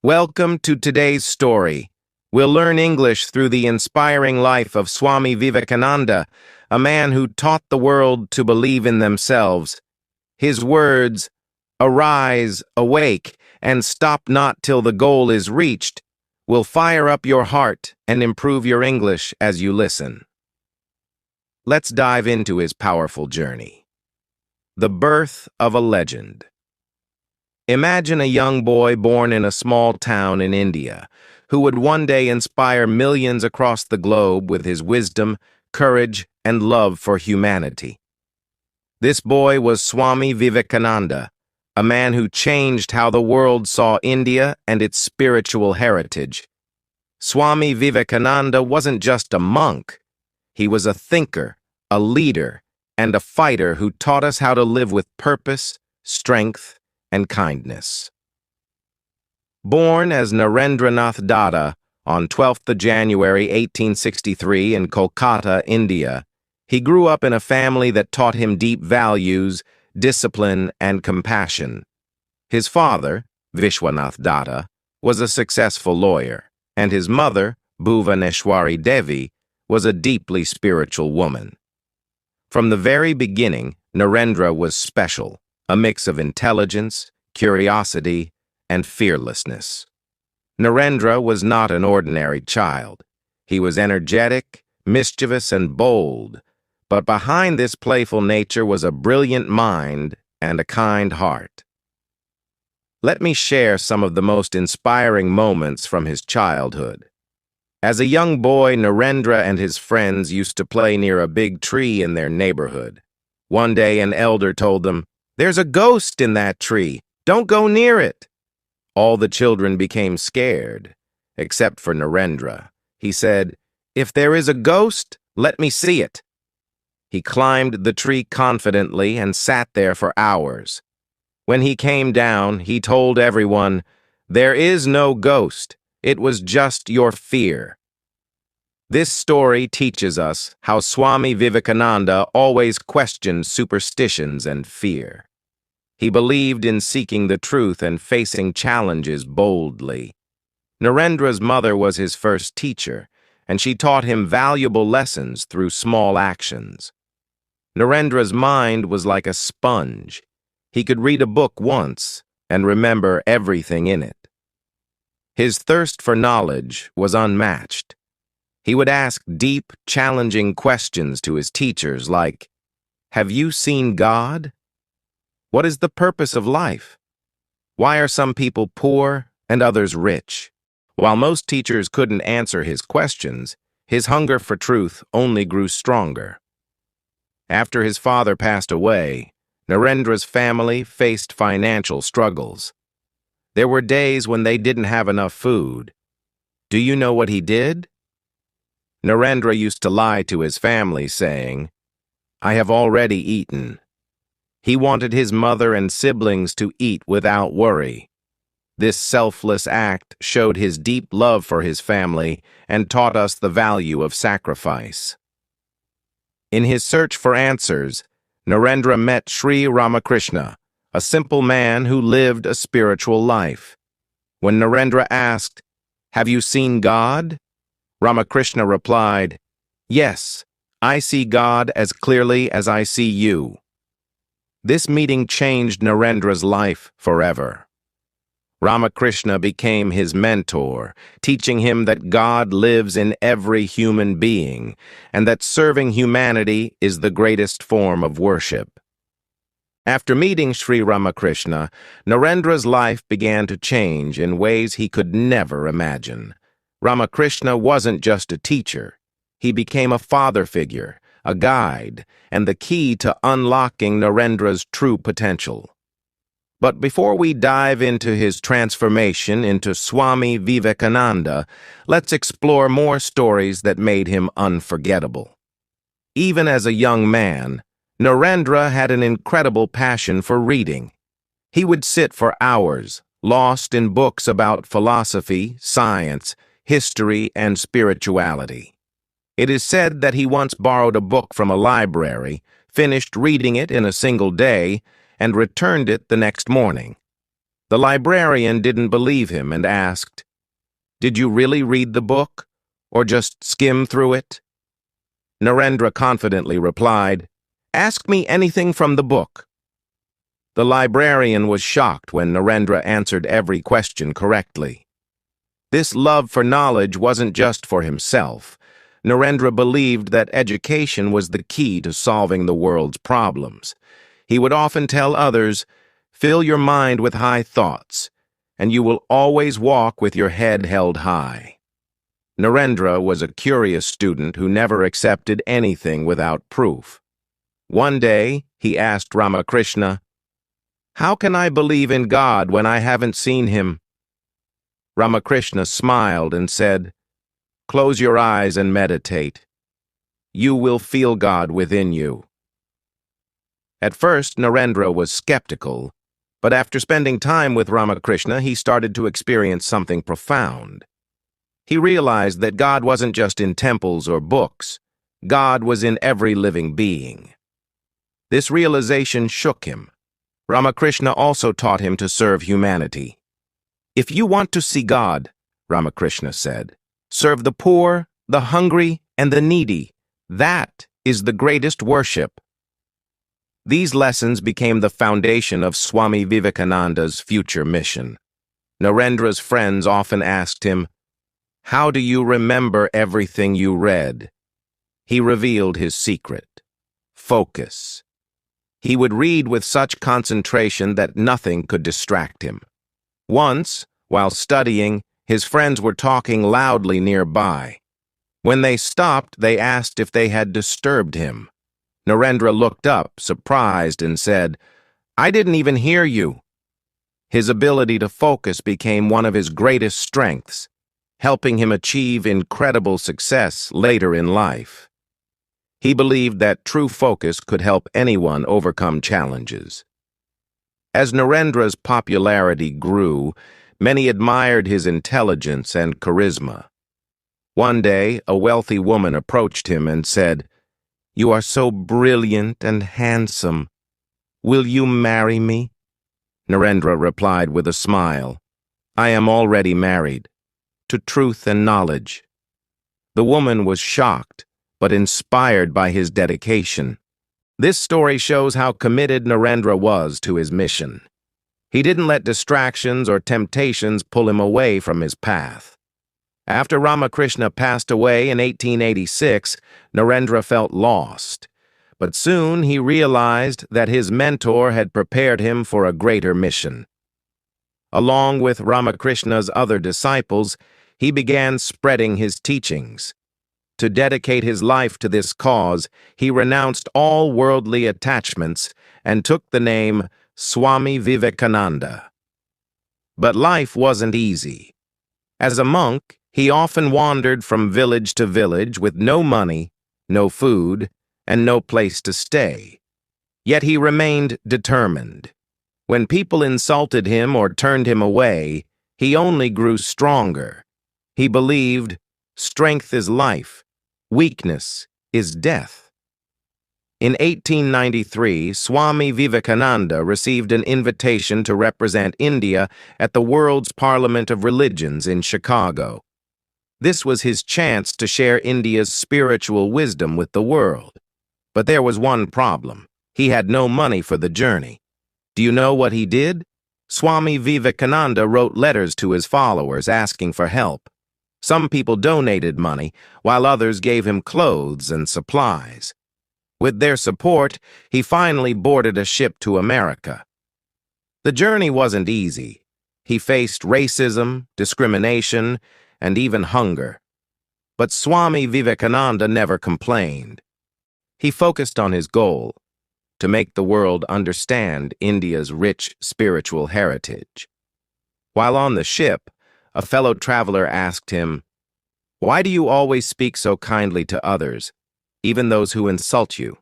Welcome to today's story. We'll learn English through the inspiring life of Swami Vivekananda, a man who taught the world to believe in themselves. His words, "Arise, awake, and stop not till the goal is reached," will fire up your heart and improve your English as you listen. Let's dive into his powerful journey. The birth of a legend. Imagine a young boy born in a small town in India, who would one day inspire millions across the globe with his wisdom, courage, and love for humanity. This boy was Swami Vivekananda, a man who changed how the world saw India and its spiritual heritage. Swami Vivekananda wasn't just a monk. He was a thinker, a leader, and a fighter who taught us how to live with purpose, strength, and kindness. Born as Narendranath Datta on 12th of January 1863 in Kolkata, India, he grew up in a family that taught him deep values, discipline, and compassion. His father, Vishwanath Datta, was a successful lawyer, and his mother, Bhuvaneshwari Devi, was a deeply spiritual woman. From the very beginning, Narendra was special, a mix of intelligence, curiosity, and fearlessness. Narendra was not an ordinary child. He was energetic, mischievous, and bold, but behind this playful nature was a brilliant mind and a kind heart. Let me share some of the most inspiring moments from his childhood. As a young boy, Narendra and his friends used to play near a big tree in their neighborhood. One day, an elder told them, "There's a ghost in that tree. Don't go near it." All the children became scared, except for Narendra. He said, "If there is a ghost, let me see it." He climbed the tree confidently and sat there for hours. When he came down, he told everyone, "There is no ghost. It was just your fear." This story teaches us how Swami Vivekananda always questioned superstitions and fear. He believed in seeking the truth and facing challenges boldly. Narendra's mother was his first teacher, and she taught him valuable lessons through small actions. Narendra's mind was like a sponge. He could read a book once and remember everything in it. His thirst for knowledge was unmatched. He would ask deep, challenging questions to his teachers like, "Have you seen God? What is the purpose of life? Why are some people poor and others rich?" While most teachers couldn't answer his questions, his hunger for truth only grew stronger. After his father passed away, Narendra's family faced financial struggles. There were days when they didn't have enough food. Do you know what he did? Narendra used to lie to his family, saying, "I have already eaten." He wanted his mother and siblings to eat without worry. This selfless act showed his deep love for his family and taught us the value of sacrifice. In his search for answers, Narendra met Sri Ramakrishna, a simple man who lived a spiritual life. When Narendra asked, "Have you seen God?" Ramakrishna replied, "Yes, I see God as clearly as I see you." This meeting changed Narendra's life forever. Ramakrishna became his mentor, teaching him that God lives in every human being and that serving humanity is the greatest form of worship. After meeting Sri Ramakrishna, Narendra's life began to change in ways he could never imagine. Ramakrishna wasn't just a teacher. He became a father figure, a guide, and the key to unlocking Narendra's true potential. But before we dive into his transformation into Swami Vivekananda, let's explore more stories that made him unforgettable. Even as a young man, Narendra had an incredible passion for reading. He would sit for hours, lost in books about philosophy, science, history, and spirituality. It is said that he once borrowed a book from a library, finished reading it in a single day, and returned it the next morning. The librarian didn't believe him and asked, "Did you really read the book, or just skim through it?" Narendra confidently replied, "Ask me anything from the book." The librarian was shocked when Narendra answered every question correctly. This love for knowledge wasn't just for himself. Narendra believed that education was the key to solving the world's problems. He would often tell others, "Fill your mind with high thoughts, and you will always walk with your head held high." Narendra was a curious student who never accepted anything without proof. One day, he asked Ramakrishna, "How can I believe in God when I haven't seen him?" Ramakrishna smiled and said, "Close your eyes and meditate. You will feel God within you." At first, Narendra was skeptical, but after spending time with Ramakrishna, he started to experience something profound. He realized that God wasn't just in temples or books. God was in every living being. This realization shook him. Ramakrishna also taught him to serve humanity. "If you want to see God," Ramakrishna said, "serve the poor, the hungry, and the needy. That is the greatest worship." These lessons became the foundation of Swami Vivekananda's future mission. Narendra's friends often asked him, "How do you remember everything you read?" He revealed his secret: focus. He would read with such concentration that nothing could distract him. Once, while studying, his friends were talking loudly nearby. When they stopped, they asked if they had disturbed him. Narendra looked up, surprised, and said, "I didn't even hear you." His ability to focus became one of his greatest strengths, helping him achieve incredible success later in life. He believed that true focus could help anyone overcome challenges. As Narendra's popularity grew, many admired his intelligence and charisma. One day, a wealthy woman approached him and said, "You are so brilliant and handsome. Will you marry me?" Narendra replied with a smile, "I am already married, to truth and knowledge." The woman was shocked, but inspired by his dedication. This story shows how committed Narendra was to his mission. He didn't let distractions or temptations pull him away from his path. After Ramakrishna passed away in 1886, Narendra felt lost. But soon he realized that his mentor had prepared him for a greater mission. Along with Ramakrishna's other disciples, he began spreading his teachings. To dedicate his life to this cause, he renounced all worldly attachments and took the name Swami Vivekananda. But life wasn't easy. As a monk, he often wandered from village to village with no money, no food, and no place to stay. Yet he remained determined. When people insulted him or turned him away, he only grew stronger. He believed, strength is life, weakness is death. In 1893, Swami Vivekananda received an invitation to represent India at the World's Parliament of Religions in Chicago. This was his chance to share India's spiritual wisdom with the world. But there was one problem. He had no money for the journey. Do you know what he did? Swami Vivekananda wrote letters to his followers asking for help. Some people donated money, while others gave him clothes and supplies. With their support, he finally boarded a ship to America. The journey wasn't easy. He faced racism, discrimination, and even hunger. But Swami Vivekananda never complained. He focused on his goal, to make the world understand India's rich spiritual heritage. While on the ship, a fellow traveler asked him, "Why do you always speak so kindly to others, even those who insult you?"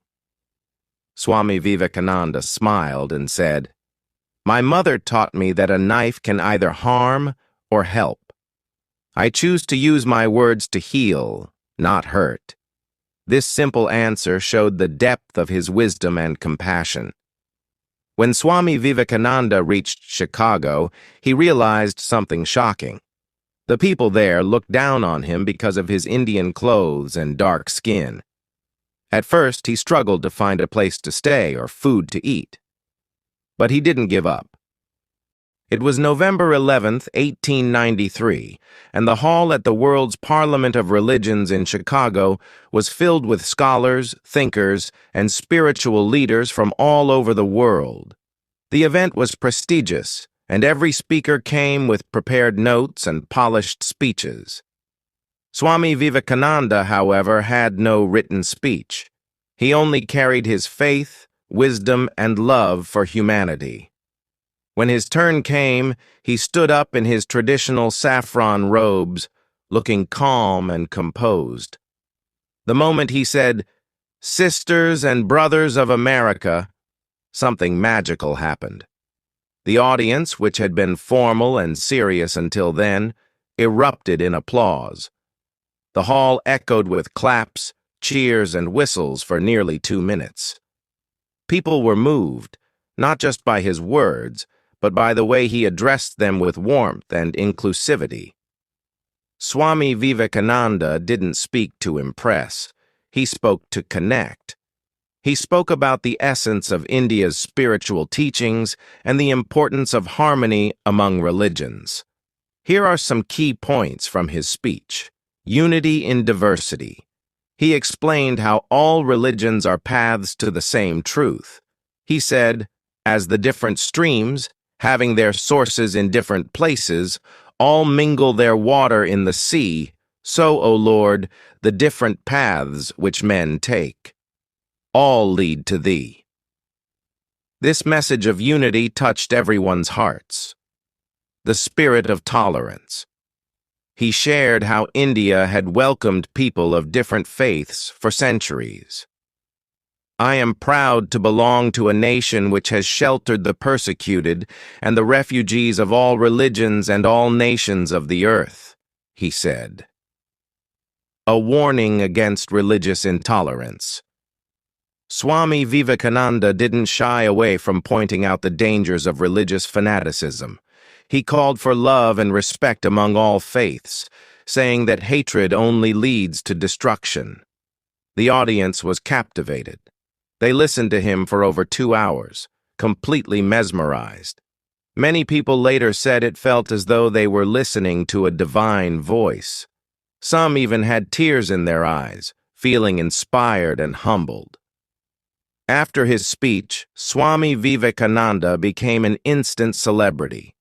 Swami Vivekananda smiled and said, "My mother taught me that a knife can either harm or help. I choose to use my words to heal, not hurt." This simple answer showed the depth of his wisdom and compassion. When Swami Vivekananda reached Chicago, he realized something shocking. The people there looked down on him because of his Indian clothes and dark skin. At first, he struggled to find a place to stay or food to eat. But he didn't give up. It was November 11th, 1893, and the hall at the World's Parliament of Religions in Chicago was filled with scholars, thinkers, and spiritual leaders from all over the world. The event was prestigious, and every speaker came with prepared notes and polished speeches. Swami Vivekananda, however, had no written speech. He only carried his faith, wisdom, and love for humanity. When his turn came, he stood up in his traditional saffron robes, looking calm and composed. The moment he said, "Sisters and brothers of America," something magical happened. The audience, which had been formal and serious until then, erupted in applause. The hall echoed with claps, cheers, and whistles for nearly 2 minutes. People were moved, not just by his words, but by the way he addressed them with warmth and inclusivity. Swami Vivekananda didn't speak to impress. He spoke to connect. He spoke about the essence of India's spiritual teachings and the importance of harmony among religions. Here are some key points from his speech. Unity in diversity. He explained how all religions are paths to the same truth. He said, as the different streams, having their sources in different places, all mingle their water in the sea, so, O Lord, the different paths which men take, all lead to Thee. This message of unity touched everyone's hearts. The spirit of tolerance. He shared how India had welcomed people of different faiths for centuries. I am proud to belong to a nation which has sheltered the persecuted and the refugees of all religions and all nations of the earth, he said. A warning against religious intolerance. Swami Vivekananda didn't shy away from pointing out the dangers of religious fanaticism. He called for love and respect among all faiths, saying that hatred only leads to destruction. The audience was captivated. They listened to him for over 2 hours, completely mesmerized. Many people later said it felt as though they were listening to a divine voice. Some even had tears in their eyes, feeling inspired and humbled. After his speech, Swami Vivekananda became an instant celebrity.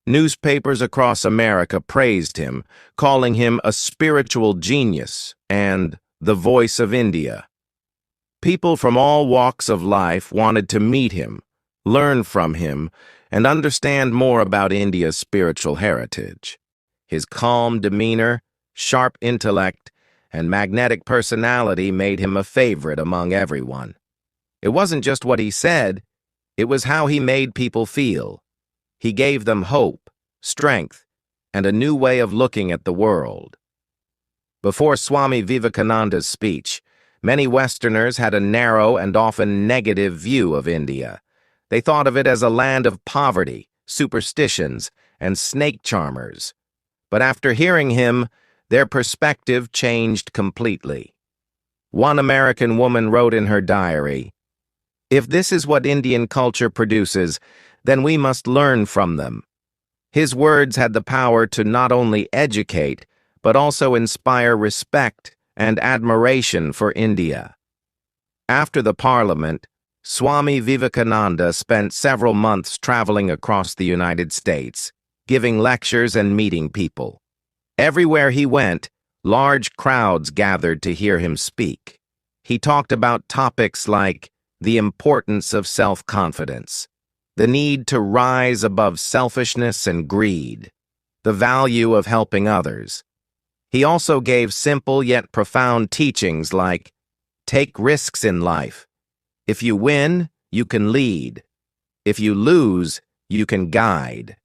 Newspapers across America praised him, calling him a spiritual genius and the voice of India. People from all walks of life wanted to meet him, learn from him, and understand more about India's spiritual heritage. His calm demeanor, sharp intellect, and magnetic personality made him a favorite among everyone. It wasn't just what he said, it was how he made people feel. He gave them hope, strength, and a new way of looking at the world. Before Swami Vivekananda's speech, many Westerners had a narrow and often negative view of India. They thought of it as a land of poverty, superstitions, and snake charmers. But after hearing him, their perspective changed completely. One American woman wrote in her diary, "If this is what Indian culture produces, then we must learn from them." His words had the power to not only educate, but also inspire respect and admiration for India. After the Parliament, Swami Vivekananda spent several months traveling across the United States, giving lectures and meeting people. Everywhere he went, large crowds gathered to hear him speak. He talked about topics like the importance of self-confidence, the need to rise above selfishness and greed, the value of helping others. He also gave simple yet profound teachings like, take risks in life. If you win, you can lead. If you lose, you can guide.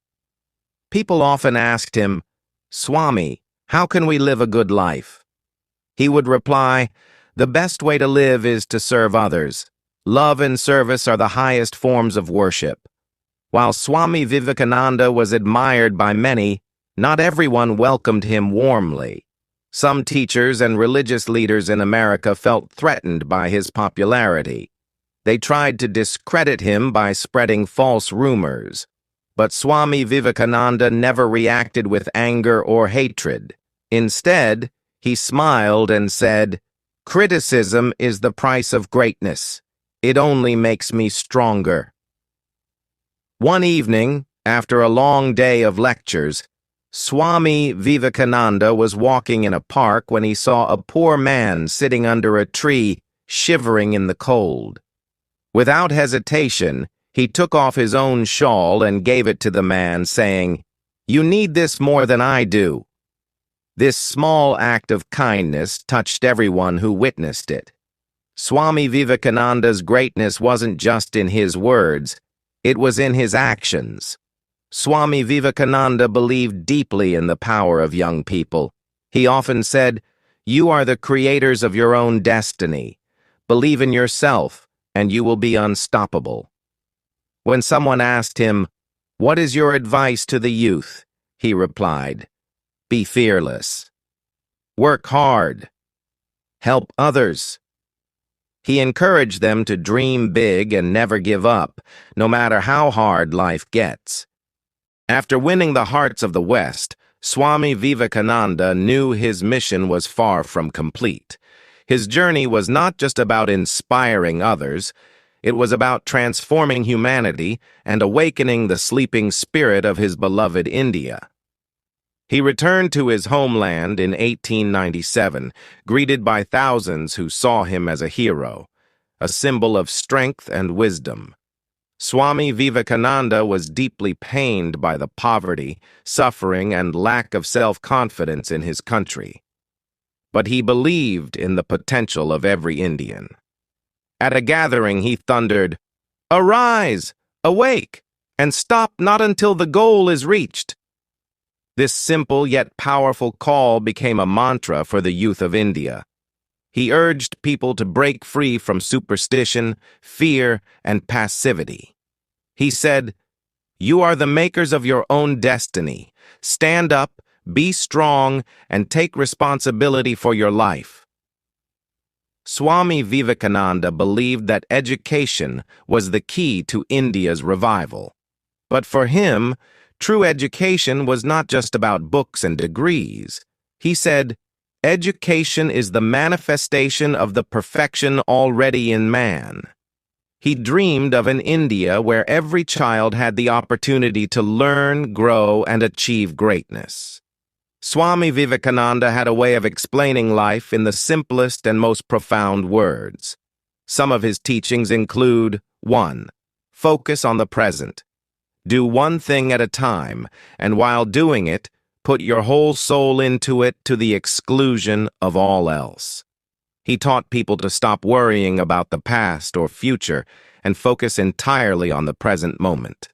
People often asked him, "Swami, how can we live a good life?" He would reply, "The best way to live is to serve others. Love and service are the highest forms of worship. While Swami Vivekananda was admired by many, not everyone welcomed him warmly. Some teachers and religious leaders in America felt threatened by his popularity. They tried to discredit him by spreading false rumors. But Swami Vivekananda never reacted with anger or hatred. Instead, he smiled and said, "Criticism is the price of greatness. It only makes me stronger." One evening, after a long day of lectures, Swami Vivekananda was walking in a park when he saw a poor man sitting under a tree, shivering in the cold. Without hesitation, he took off his own shawl and gave it to the man, saying, "You need this more than I do." This small act of kindness touched everyone who witnessed it. Swami Vivekananda's greatness wasn't just in his words, it was in his actions. Swami Vivekananda believed deeply in the power of young people. He often said, "You are the creators of your own destiny. Believe in yourself, and you will be unstoppable." When someone asked him, "What is your advice to the youth?" he replied, "Be fearless. Work hard. Help others." He encouraged them to dream big and never give up, no matter how hard life gets. After winning the hearts of the West, Swami Vivekananda knew his mission was far from complete. His journey was not just about inspiring others, it was about transforming humanity and awakening the sleeping spirit of his beloved India. He returned to his homeland in 1897, greeted by thousands who saw him as a hero, a symbol of strength and wisdom. Swami Vivekananda was deeply pained by the poverty, suffering, and lack of self-confidence in his country. But he believed in the potential of every Indian. At a gathering, he thundered, "Arise, awake, and stop not until the goal is reached." This simple yet powerful call became a mantra for the youth of India. He urged people to break free from superstition, fear, and passivity. He said, "You are the makers of your own destiny. Stand up, be strong, and take responsibility for your life." Swami Vivekananda believed that education was the key to India's revival. But for him, true education was not just about books and degrees. He said, "Education is the manifestation of the perfection already in man." He dreamed of an India where every child had the opportunity to learn, grow, and achieve greatness. Swami Vivekananda had a way of explaining life in the simplest and most profound words. Some of his teachings include: 1. Focus on the present. Do one thing at a time, and while doing it, put your whole soul into it to the exclusion of all else. He taught people to stop worrying about the past or future and focus entirely on the present moment.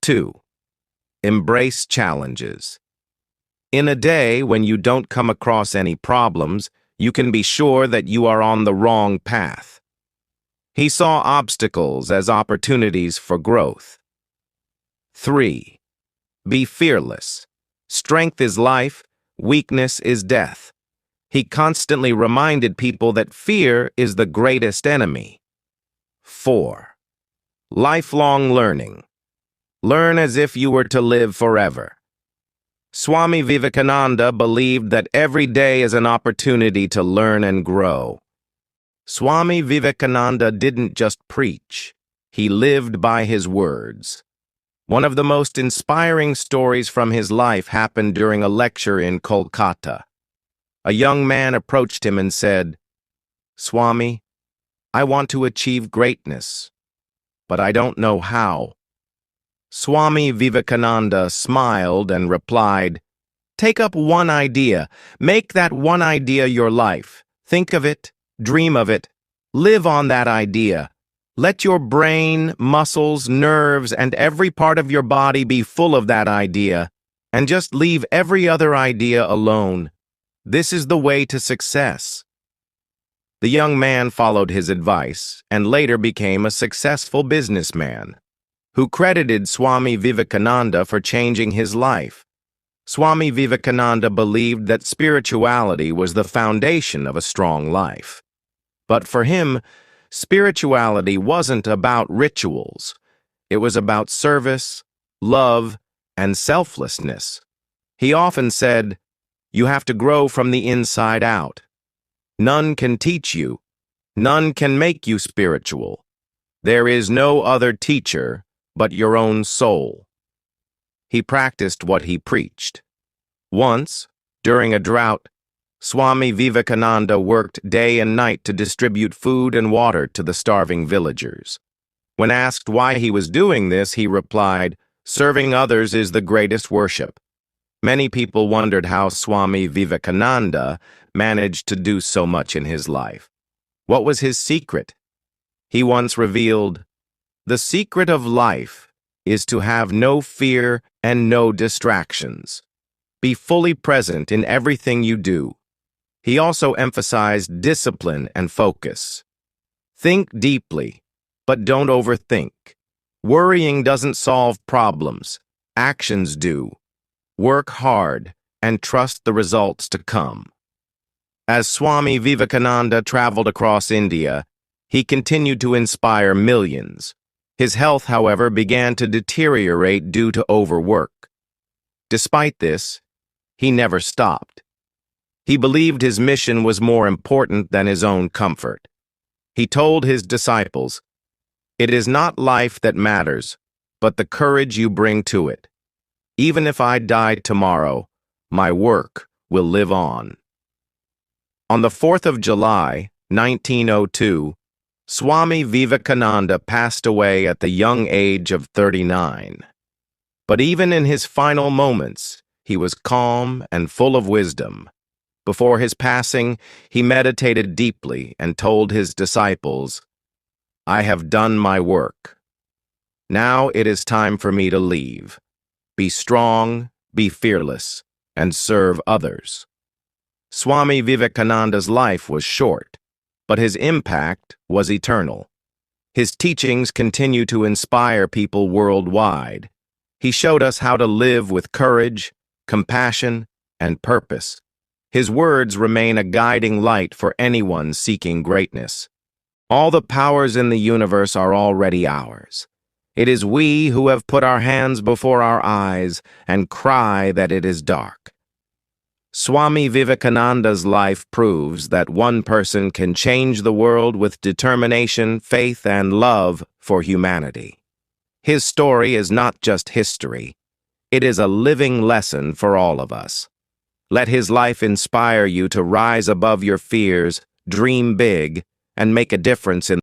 2. Embrace challenges. In a day when you don't come across any problems, you can be sure that you are on the wrong path. He saw obstacles as opportunities for growth. 3. Be fearless. Strength is life, weakness is death. He constantly reminded people that fear is the greatest enemy. 4. Lifelong learning. Learn as if you were to live forever. Swami Vivekananda believed that every day is an opportunity to learn and grow. Swami Vivekananda didn't just preach, he lived by his words. One of the most inspiring stories from his life happened during a lecture in Kolkata. A young man approached him and said, "Swami, I want to achieve greatness, but I don't know how." Swami Vivekananda smiled and replied, "Take up one idea. Make that one idea your life. Think of it, dream of it, live on that idea. Let your brain, muscles, nerves, and every part of your body be full of that idea, and just leave every other idea alone. This is the way to success." The young man followed his advice and later became a successful businessman, who credited Swami Vivekananda for changing his life. Swami Vivekananda believed that spirituality was the foundation of a strong life. But for him, spirituality wasn't about rituals. It was about service, love, and selflessness. He often said, "You have to grow from the inside out. None can teach you. None can make you spiritual. There is no other teacher but your own soul." He practiced what he preached. Once, during a drought, Swami Vivekananda worked day and night to distribute food and water to the starving villagers. When asked why he was doing this, he replied, "Serving others is the greatest worship." Many people wondered how Swami Vivekananda managed to do so much in his life. What was his secret? He once revealed, "The secret of life is to have no fear and no distractions. Be fully present in everything you do." He also emphasized discipline and focus. Think deeply, but don't overthink. Worrying doesn't solve problems. Actions do. Work hard and trust the results to come. As Swami Vivekananda traveled across India, he continued to inspire millions. His health, however, began to deteriorate due to overwork. Despite this, he never stopped. He believed his mission was more important than his own comfort. He told his disciples, "It is not life that matters, but the courage you bring to it. Even if I die tomorrow, my work will live on." On the 4th of July, 1902, Swami Vivekananda passed away at the young age of 39. But even in his final moments, he was calm and full of wisdom. Before his passing, he meditated deeply and told his disciples, "I have done my work. Now it is time for me to leave. Be strong, be fearless, and serve others." Swami Vivekananda's life was short, but his impact was eternal. His teachings continue to inspire people worldwide. He showed us how to live with courage, compassion, and purpose. His words remain a guiding light for anyone seeking greatness. All the powers in the universe are already ours. It is we who have put our hands before our eyes and cry that it is dark. Swami Vivekananda's life proves that one person can change the world with determination, faith, and love for humanity. His story is not just history. It is a living lesson for all of us. Let his life inspire you to rise above your fears, dream big, and make a difference in